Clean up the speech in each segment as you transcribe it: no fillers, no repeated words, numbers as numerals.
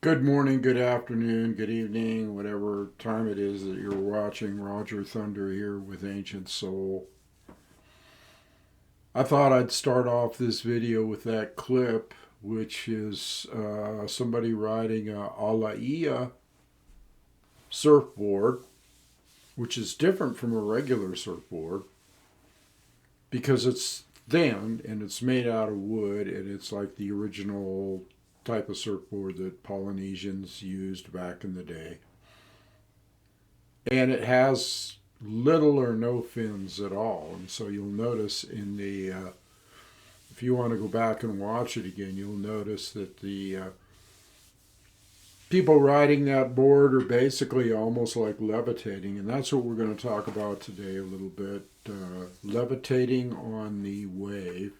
Good morning, good afternoon, good evening, whatever time it is that you're watching. Roger Thunder here with Ancient Soul. I thought I'd start off this video with that clip, which is somebody riding a Alaia surfboard, which is different from a regular surfboard because it's thin and it's made out of wood, and it's like the original type of surfboard that Polynesians used back in the day. And it has little or no fins at all. And so you'll notice in the, if you want to go back and watch it again, you'll notice that the people riding that board are basically almost like levitating. And that's what we're going to talk about today a little bit. Levitating on the wave.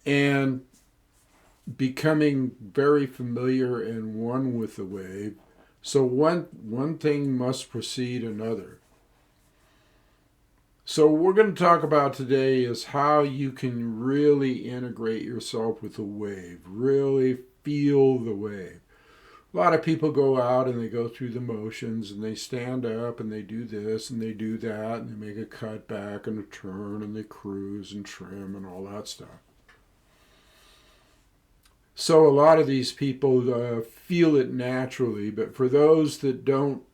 And becoming very familiar and one with the wave. So one thing must precede another. So what we're going to talk about today is how you can really integrate yourself with the wave, really feel the wave. A lot of people go out and they go through the motions and they stand up and they do this and they do that and they make a cut back and a turn and they cruise and trim and all that stuff. So a lot of these people feel it naturally, but for those that don't,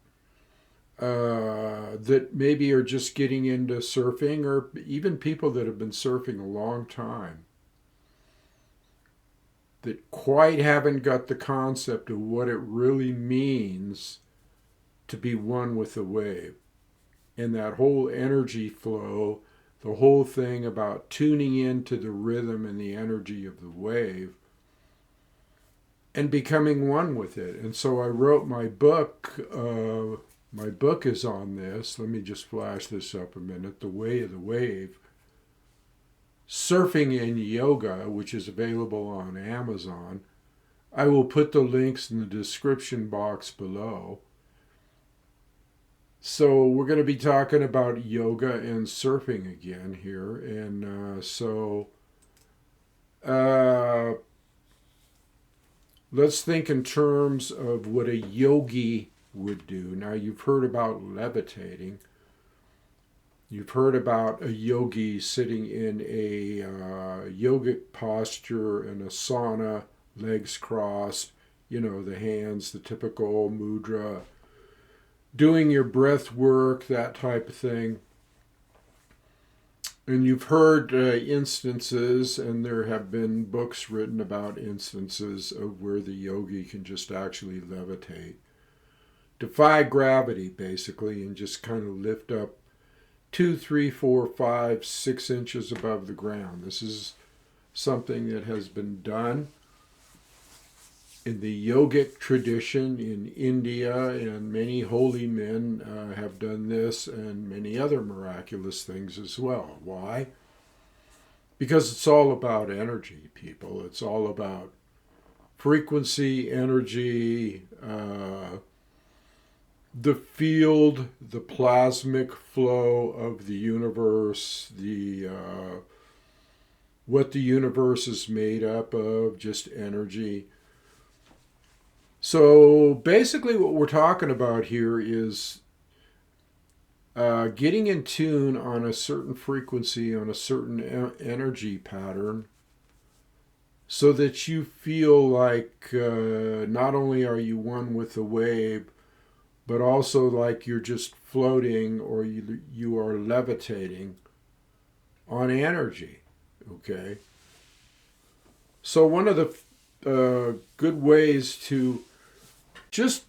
that maybe are just getting into surfing, or even people that have been surfing a long time, that quite haven't got the concept of what it really means to be one with the wave. And that whole energy flow, the whole thing about tuning into the rhythm and the energy of the wave, and becoming one with it. And so I wrote my book. My book is on this. Let me just flash this up a minute. The Way of the Wave. Surfing and Yoga, which is available on Amazon. I will put the links in the description box below. So we're going to be talking about yoga and surfing again here. And uh, let's think in terms of what a yogi would do. Now, you've heard about levitating. You've heard about a yogi sitting in a yogic posture, an asana, legs crossed, the hands, the typical mudra, doing your breath work, that type of thing. And you've heard instances, and there have been books written about instances of where the yogi can just actually levitate, defy gravity basically, and just kind of lift up 2, 3, 4, 5, 6 inches above the ground. This is something that has been done in the yogic tradition in India, and many holy men have done this and many other miraculous things as well. Why? Because it's all about energy, people. It's all about frequency, energy, the field, the plasmic flow of the universe, what the universe is made up of, just energy. So basically what we're talking about here is getting in tune on a certain frequency, on a certain energy pattern, so that you feel like not only are you one with the wave, but also like you're just floating, or you are levitating on energy, okay? So one of the good ways to just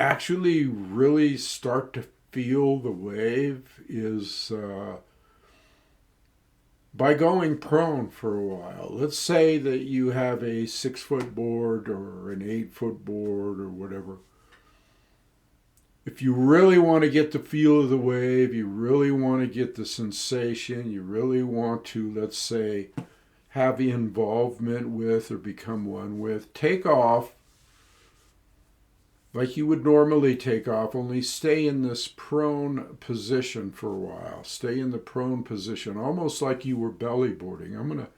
actually really start to feel the wave is by going prone for a while. Let's say that you have a 6-foot board or an 8-foot board or whatever. If you really want to get the feel of the wave, you really want to get the sensation, you really want to, let's say, have involvement with or become one with, take off like you would normally take off, only stay in this prone position for a while. Stay in the prone position, almost like you were belly boarding. I'm going to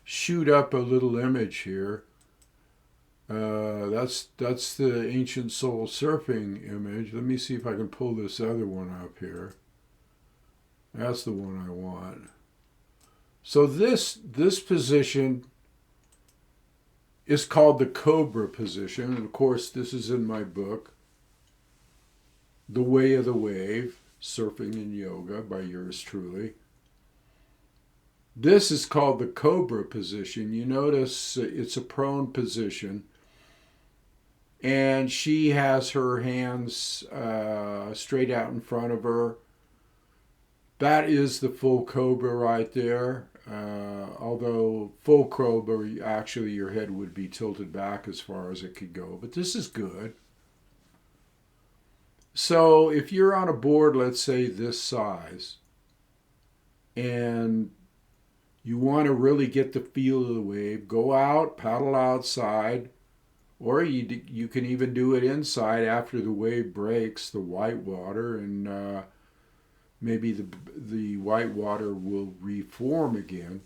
shoot up a little image here. That's the ancient soul surfing image. Let me see if I can pull this other one up here. That's the one I want. So this position is called the cobra position. And of course, this is in my book, The Way of the Wave, Surfing in Yoga by yours truly. This is called the cobra position. You notice it's a prone position. And she has her hands straight out in front of her. That is the full cobra right there. Although full cobra, actually your head would be tilted back as far as it could go. But this is good. So if you're on a board, let's say this size, and you want to really get the feel of the wave, go out, paddle outside, or you can even do it inside after the wave breaks, the white water, and maybe the white water will reform again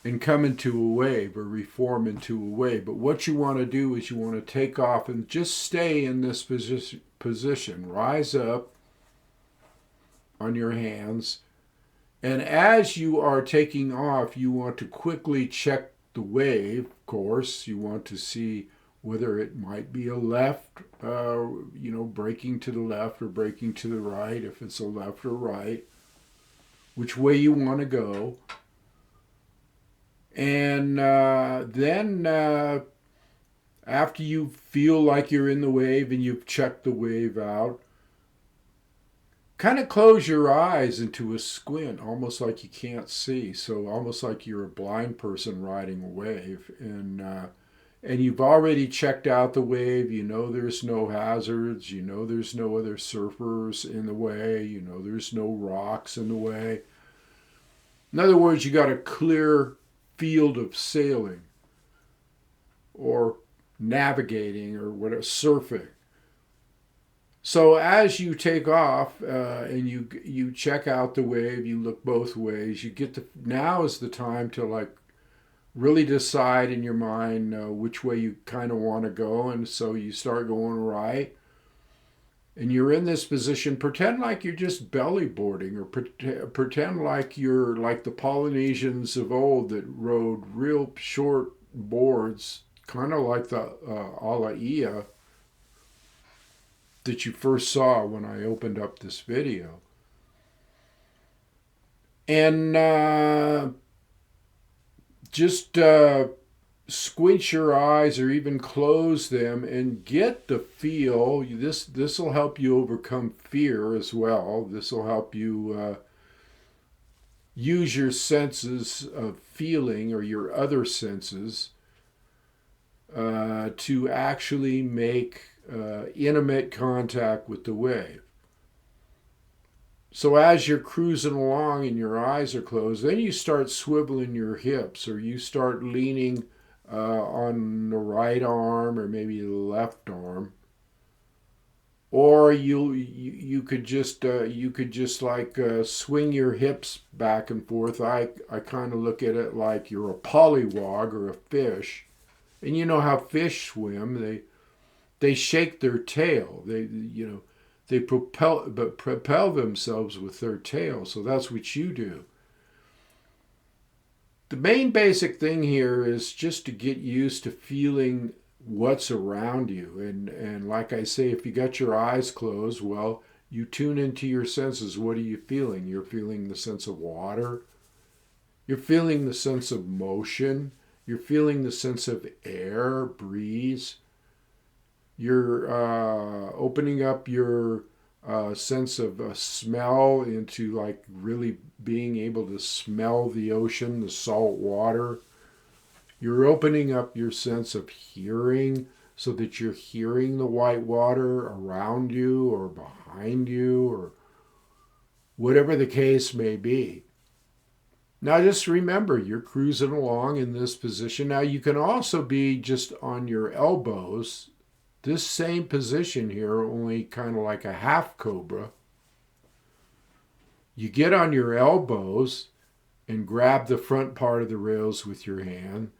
and come into a wave or reform into a wave. But what you want to do is you want to take off and just stay in this position. Rise up on your hands. And as you are taking off, you want to quickly check the wave, of course. You want to see whether it might be a left, breaking to the left or breaking to the right, if it's a left or right, which way you want to go. And then after you feel like you're in the wave and you've checked the wave out, kind of close your eyes into a squint, almost like you can't see. So almost like you're a blind person riding a wave. And you've already checked out the wave. You know there's no hazards. You know there's no other surfers in the way. You know there's no rocks in the way. In other words, you got a clear field of sailing or navigating or whatever, surfing. So as you take off and you check out the wave, you look both ways. Now is the time to like really decide in your mind which way you kind of want to go, and so you start going right. And you're in this position, pretend like you're just belly boarding, or pretend like you're like the Polynesians of old that rode real short boards, kind of like the alaia that you first saw when I opened up this video. And just squint your eyes or even close them and get the feel. This will help you overcome fear as well. This will help you use your senses of feeling, or your other senses, to actually make intimate contact with the wave. So as you're cruising along and your eyes are closed, then you start swiveling your hips, or you start leaning on the right arm, or maybe the left arm, or you could just like swing your hips back and forth. I kind of look at it like you're a pollywog or a fish, and you know how fish swim. They shake their tail. They propel themselves with their tail. So that's what you do. The main basic thing here is just to get used to feeling what's around you. And like I say, if you got your eyes closed, well, you tune into your senses. What are you feeling? You're feeling the sense of water. You're feeling the sense of motion. You're feeling the sense of air, breeze. You're opening up your sense of smell into like really being able to smell the ocean, the salt water. You're opening up your sense of hearing so that you're hearing the white water around you or behind you, or whatever the case may be. Now just remember, you're cruising along in this position. Now you can also be just on your elbows, this same position here, only kind of like a half cobra. You get on your elbows and grab the front part of the rails with your hand,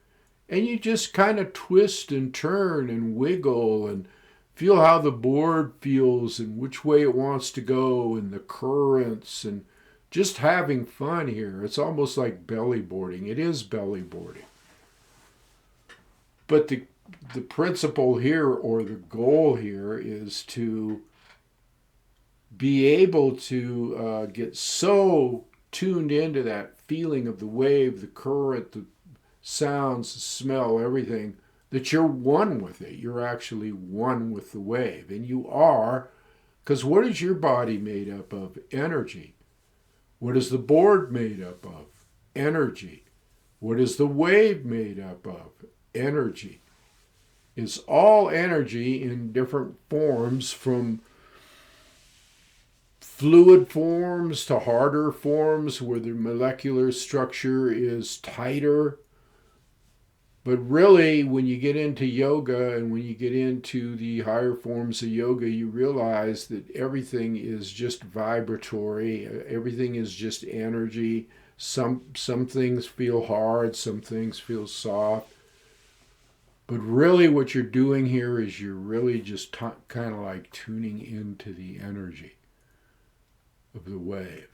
and you just kind of twist and turn and wiggle and feel how the board feels and which way it wants to go, and the currents, and just having fun here. It's almost like belly boarding. It is belly boarding. But the principle here, or the goal here, is to be able to get so tuned into that feeling of the wave, the current, the sounds, the smell, everything, that you're one with it. You're actually one with the wave. And you are, because what is your body made up of? Energy. What is the board made up of? Energy. What is the wave made up of? Energy. It's all energy in different forms, from fluid forms to harder forms where the molecular structure is tighter. But really, when you get into yoga and when you get into the higher forms of yoga, you realize that everything is just vibratory. Everything is just energy. Some things feel hard, some things feel soft. But really what you're doing here is you're really just kind of like tuning into the energy of the wave.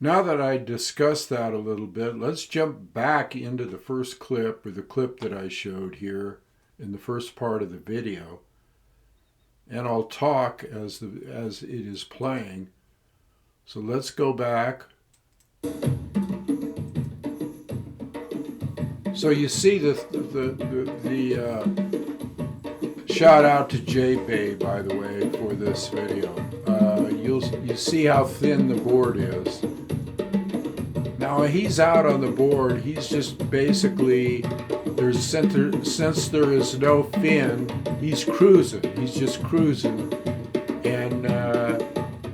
Now that I discussed that a little bit, let's jump back into the first clip, or the clip that I showed here in the first part of the video. And I'll talk as it is playing. So let's go back. So you see the shout out to JPay, by the way, for this video. You see how thin the board is. Now he's out on the board. He's just basically, since there is no fin, he's cruising. He's just cruising, and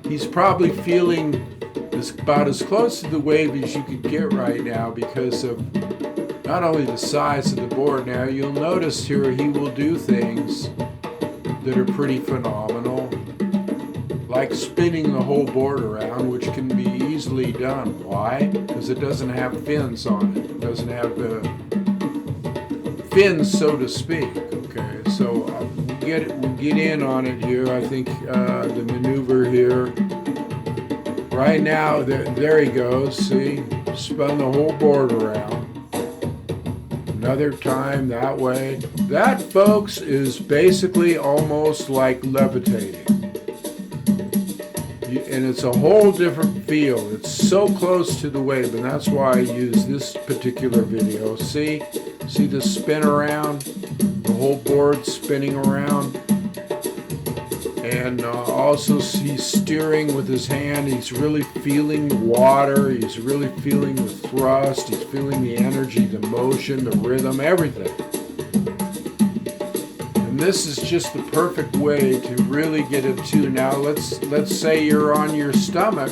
he's probably feeling about as close to the wave as you could get right now, because of not only the size of the board. Now you'll notice here he will do things that are pretty phenomenal, like spinning the whole board around, which can be easily done. Why? Because it doesn't have fins on it. It doesn't have the fins, so to speak. Okay, so we'll get in on it here. I think the maneuver here. Right now, there he goes. See, spun the whole board around. Another time that way. That, folks, is basically almost like levitating. And it's a whole different feel. It's so close to the wave, and that's why I use this particular video. See the spin around, the whole board spinning around. And also he's steering with his hand. He's really feeling the water. He's really feeling the thrust. He's feeling the energy, the motion, the rhythm, everything. And this is just the perfect way to really get it to. Now let's say you're on your stomach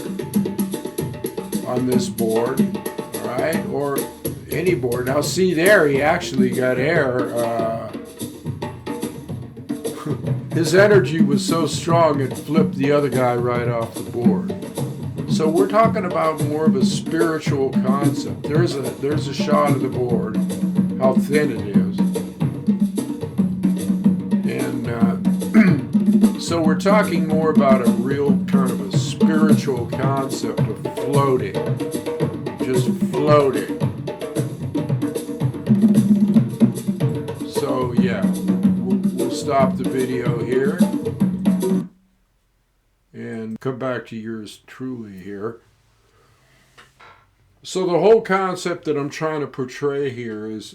on this board, all right, or any board. Now see there, he actually got air. His energy was so strong it flipped the other guy right off the board. So we're talking about more of a spiritual concept. There's a shot of the board, how thin it is. And so we're talking more about a real kind of a spiritual concept of floating. Just floating. So yeah. Stop the video here and come back to yours truly here. So the whole concept that I'm trying to portray here is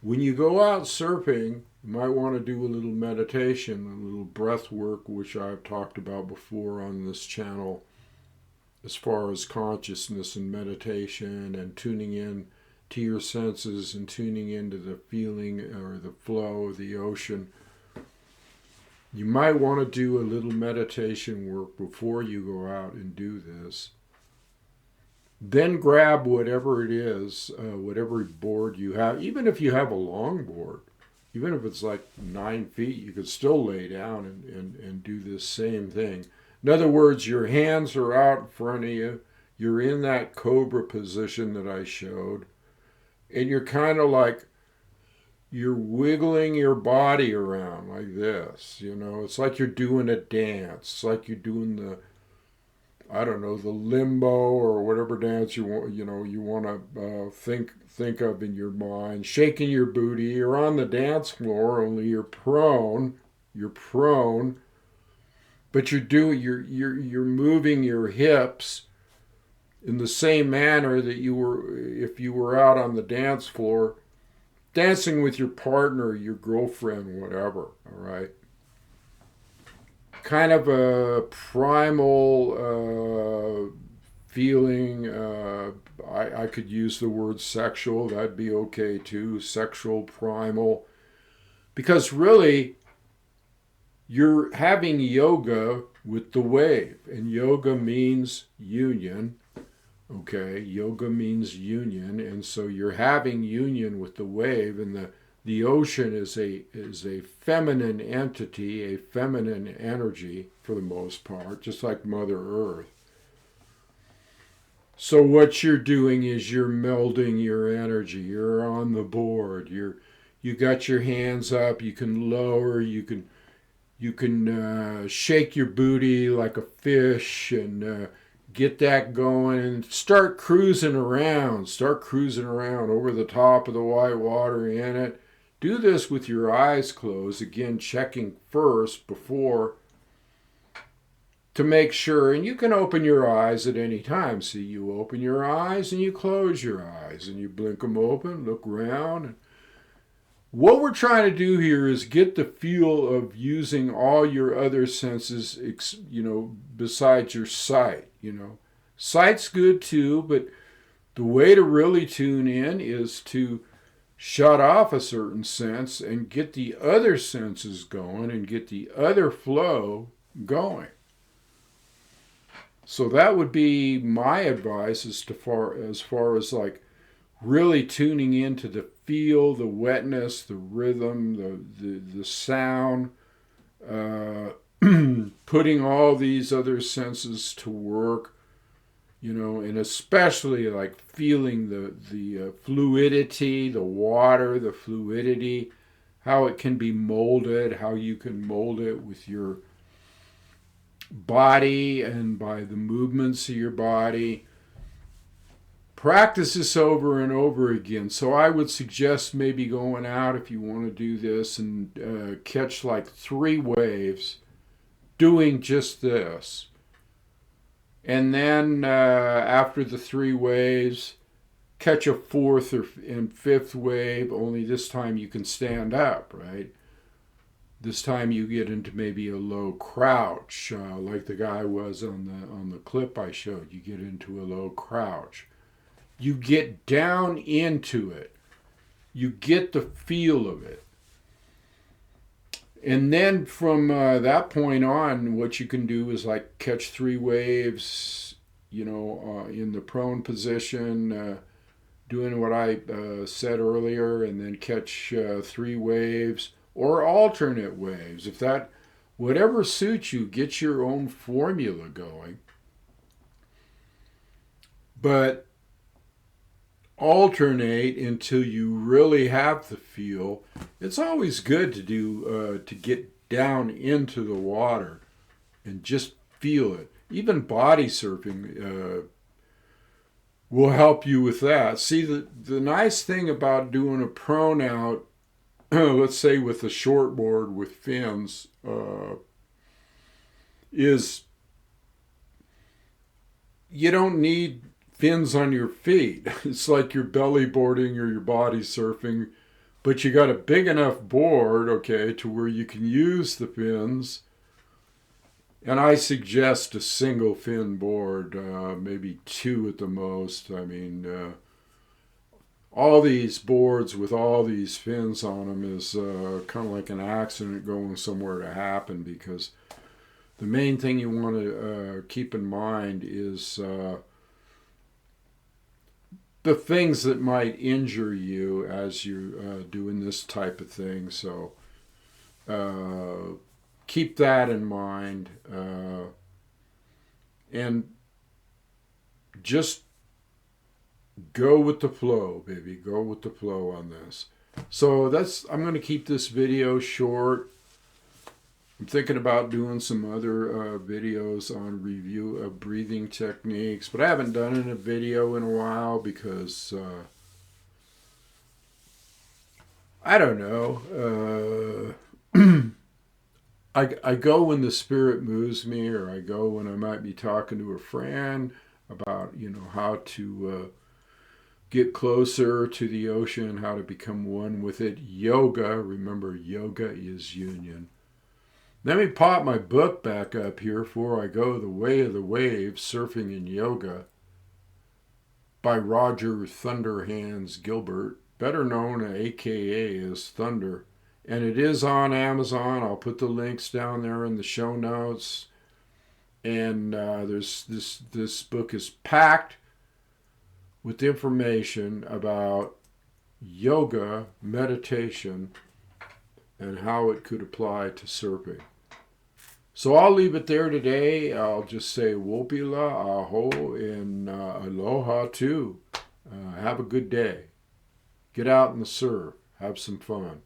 when you go out surfing, you might want to do a little meditation, a little breath work, which I've talked about before on this channel, as far as consciousness and meditation and tuning in to your senses and tuning into the feeling or the flow of the ocean. You might want to do a little meditation work before you go out and do this. Then grab whatever it is, whatever board you have, even if you have a long board, even if it's like 9 feet, you could still lay down and do this same thing. In other words, your hands are out in front of you. You're in that cobra position that I showed. And you're kind of like, you're wiggling your body around like this, you know. It's like you're doing a dance. It's like you're doing the, I don't know, the limbo or whatever dance you want to think of in your mind. Shaking your booty. You're on the dance floor, only you're prone. You're prone, but you're moving your hips in the same manner that you were if you were out on the dance floor, dancing with your partner, your girlfriend, whatever, all right? Kind of a primal feeling. I could use the word sexual. That'd be okay too. Sexual, primal. Because really, you're having yoga with the wave. And yoga means union. Okay, yoga means union, and so you're having union with the wave, and the ocean is a feminine entity, a feminine energy for the most part, just like Mother Earth. So what you're doing is you're melding your energy. You're on the board. You got your hands up. You can lower. You can shake your booty like a fish and get that going and start cruising around over the top of the white water in it. Do this with your eyes closed, again checking first before to make sure, and you can open your eyes at any time. See, you open your eyes and you close your eyes and you blink them open, look around. What we're trying to do here is get the feel of using all your other senses, besides your sight. Sight's good too, but the way to really tune in is to shut off a certain sense and get the other senses going and get the other flow going. So that would be my advice as far as like really tuning into the feel, the wetness, the rhythm, the sound, putting all these other senses to work, and especially like feeling the fluidity, the water, the fluidity, how it can be molded, how you can mold it with your body and by the movements of your body. Practice this over and over again. So I would suggest maybe going out if you want to do this and catch like 3 waves doing just this. And then after the 3 waves, catch a 4th and 5th wave, only this time you can stand up, right? This time you get into maybe a low crouch, like the guy was on the clip I showed. You get into a low crouch. You get down into it. You get the feel of it. And then from that point on, what you can do is like catch 3 waves, in the prone position, doing what I said earlier, and then catch 3 waves or alternate waves. If that, whatever suits you, get your own formula going. But alternate until you really have the feel. It's always good to do to get down into the water and just feel it. Even body surfing will help you with that. See, the nice thing about doing a prone out, let's say with a shortboard with fins, is you don't need fins on your feet. It's like you're belly boarding or your body surfing, but you got a big enough board, okay, to where you can use the fins. And I suggest a single fin board, maybe 2 at the most. I mean, all these boards with all these fins on them is kind of like an accident going somewhere to happen, because the main thing you want to keep in mind is the things that might injure you as you're doing this type of thing. So keep that in mind, and just go with the flow, baby. Go with the flow on this. So I'm going to keep this video short. I'm thinking about doing some other videos on review of breathing techniques, but I haven't done a video in a while because I don't know. I go when the spirit moves me, or I go when I might be talking to a friend about how to get closer to the ocean, how to become one with it. Yoga, remember, yoga is union. Let me pop my book back up here before I go. The Way of the Waves, Surfing and Yoga, by Roger Thunderhands Gilbert, better known aka as Thunder. And it is on Amazon. I'll put the links down there in the show notes. And this book is packed with information about yoga, meditation, and how it could apply to surfing. So I'll leave it there today. I'll just say wopila, aho, and aloha too. Have a good day. Get out in the surf. Have some fun.